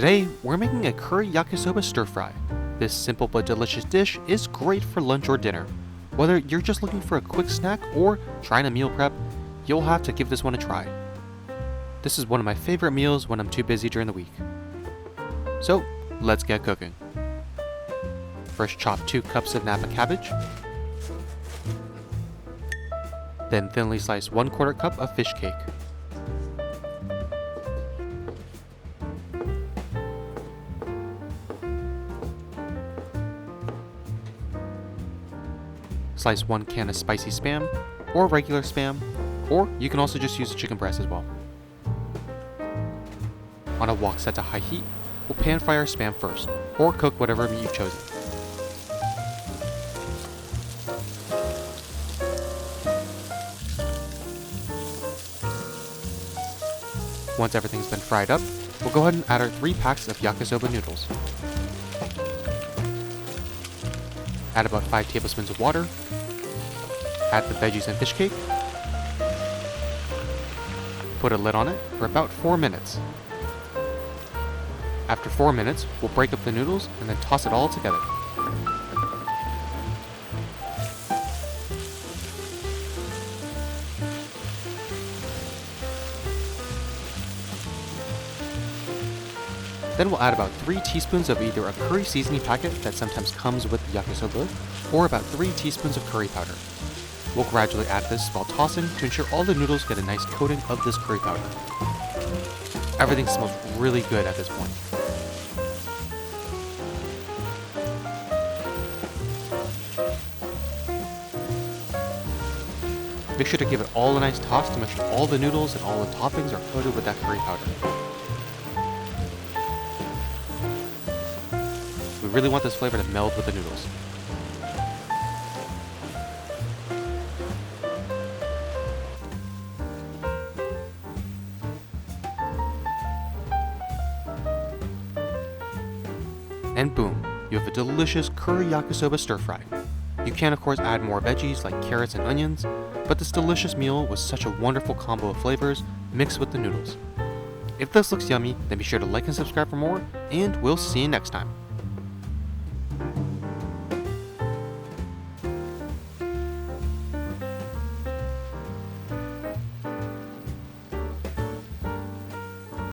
Today, we're making a Curry Yakisoba Stir Fry. This simple but delicious dish is great for lunch or dinner. Whether you're just looking for a quick snack or trying to meal prep, you'll have to give this one a try. This is one of my favorite meals when I'm too busy during the week. So, let's get cooking. First, chop 2 cups of nappa cabbage. Then thinly slice 1/4 cup of fish cake. Slice 1 can of spicy spam, or regular spam, or you can also just use a chicken breast as well. On a wok set to high heat, we'll pan fry our spam first, or cook whatever meat you've chosen. Once everything's been fried up, we'll go ahead and add our 3 packs of yakisoba noodles. Add about 5 tablespoons of water. Add the veggies and fish cake. Put a lid on it for about 4 minutes. After 4 minutes, we'll break up the noodles and then toss it all together. Then we'll add about 3 teaspoons of either a curry seasoning packet that sometimes comes with the yakisoba, or about 3 teaspoons of curry powder. We'll gradually add this while tossing to ensure all the noodles get a nice coating of this curry powder. Everything smells really good at this point. Make sure to give it all a nice toss to make sure all the noodles and all the toppings are coated with that curry powder. We really want this flavor to meld with the noodles. And boom, you have a delicious Curry Yakisoba Stir Fry. You can of course add more veggies like carrots and onions, but this delicious meal was such a wonderful combo of flavors mixed with the noodles. If this looks yummy, then be sure to like and subscribe for more, and we'll see you next time.